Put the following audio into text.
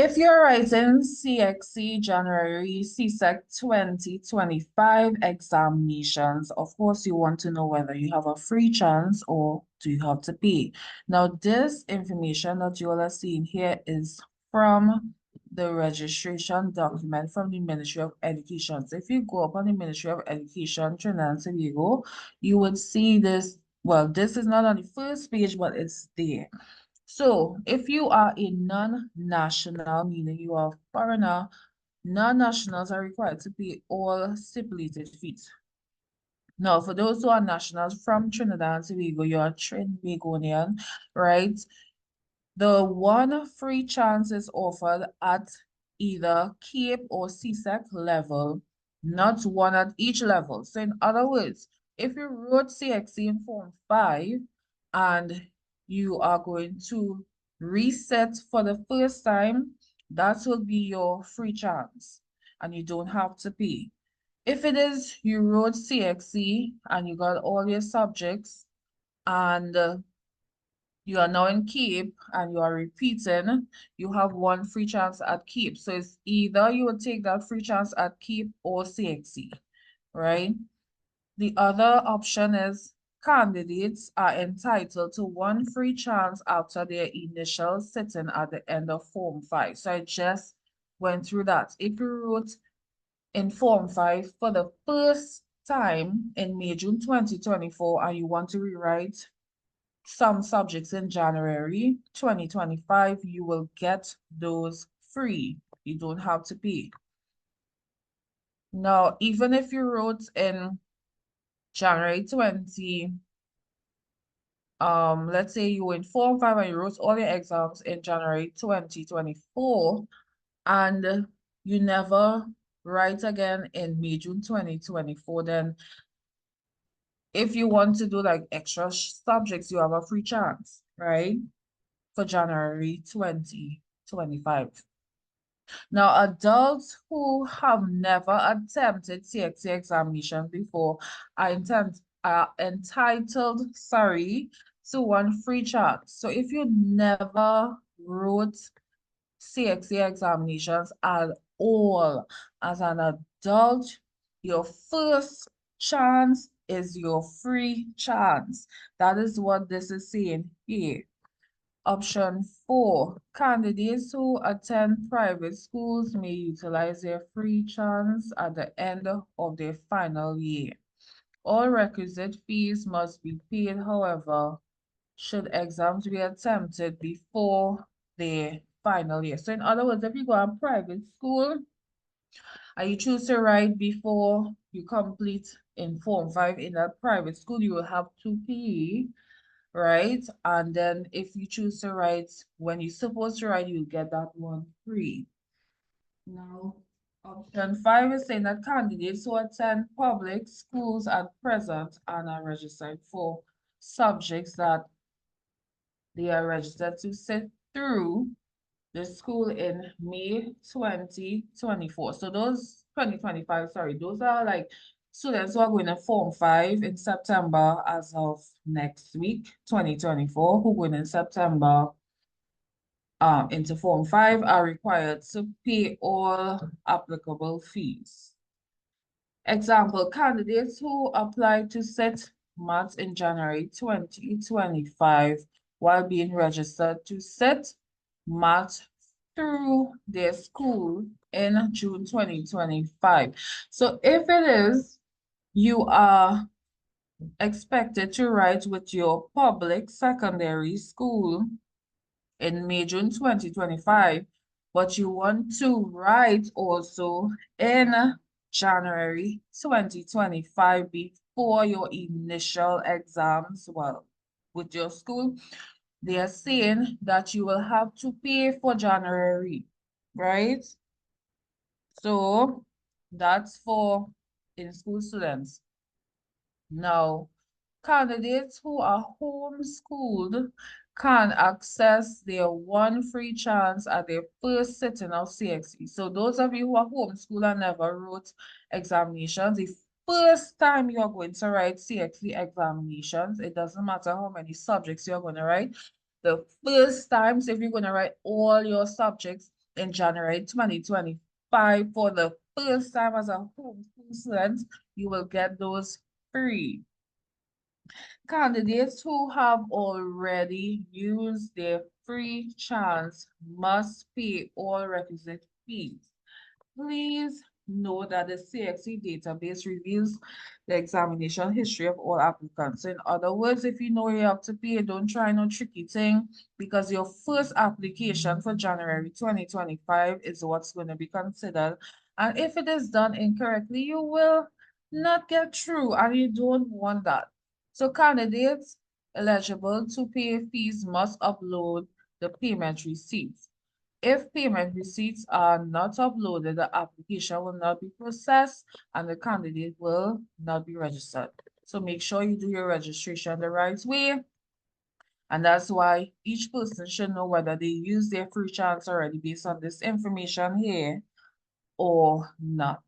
If you're writing CXC January CSEC 2025 examinations, of course, you want to know whether you have a free chance or do you have to pay. Now, this information that you all are seeing here is from the registration document from the Ministry of Education. So if you go up on the Ministry of Education, Trinidad and Tobago, you would see this. Well, this is not on the first page, but it's there. So if you are a non-national, meaning you are a foreigner, non-nationals are required to pay all stipulated fees. Now, for those who are nationals from Trinidad and Tobago, you're a Trinbagonian, right? The one free chance is offered at either CAPE or CSEC level, not one at each level. So in other words, if you wrote CXC in Form 5 and you are going to reset for the first time, that will be your free chance and you don't have to pay. If it is you wrote CXC and you got all your subjects and you are now in CAPE and you are repeating, you have one free chance at CAPE. So it's either you would take that free chance at CAPE or CXC, right? The other option is candidates are entitled to one free chance after their initial sitting at the end of Form 5. So I just went through that. If you wrote in Form 5 for the first time in May, June 2024, and you want to rewrite some subjects in January 2025, you will get those free. You don't have to pay. Now, even if you wrote in January 20, let's say you were in Form 5 and you wrote all your exams in January 2024, and you never write again in May, June 2024, then if you want to do like extra subjects, you have a free chance, right? For January 2025. Now, adults who have never attempted CXC examination before are entitled, to one free chance. So if you never wrote CXC examinations at all as an adult, your first chance is your free chance. That is what this is saying here. Option 4, candidates who attend private schools may utilize their free chance at the end of their final year. All requisite fees must be paid, however, should exams be attempted before their final year. So in other words, if you go to private school and you choose to write before you complete in Form 5 in that private school, you will have to pay, right? And then if you choose to write when you're supposed to write, you get that one free. Now, option 5 is saying that candidates who attend public schools at present and are registered for subjects that they are registered to sit through the school in May 2024. So those 2025, sorry, those are like students who are going to Form 5 in September as of next week, 2024, who going in September into Form 5 are required to pay all applicable fees. Example, candidates who applied to sit maths in January 2025 while being registered to sit maths through their school in June 2025. So if it is, you are expected to write with your public secondary school in May, June 2025, but you want to write also in January 2025 before your initial exams, well, with your school, they are saying that you will have to pay for January, right? So that's for in-school students. Now, candidates who are homeschooled can access their one free chance at their first sitting of CXC. So those of you who are homeschooled and never wrote examinations, the first time you're going to write CXC examinations, it doesn't matter how many subjects you're going to write. The first time, so if you're going to write all your subjects, in January 2025 for the first time as a homeschool student, you will get those free. Candidates who have already used their free chance must pay all requisite fees. Please know that the CXC database reveals the examination history of all applicants. In other words, if you know you have to pay, don't try no tricky thing, because your first application for January 2025 is what's going to be considered. And if it is done incorrectly, you will not get through, and you don't want that. So candidates eligible to pay fees must upload the payment receipts. If payment receipts are not uploaded, the application will not be processed and the candidate will not be registered. So make sure you do your registration the right way. And that's why each person should know whether they use their free chance already based on this information here or not.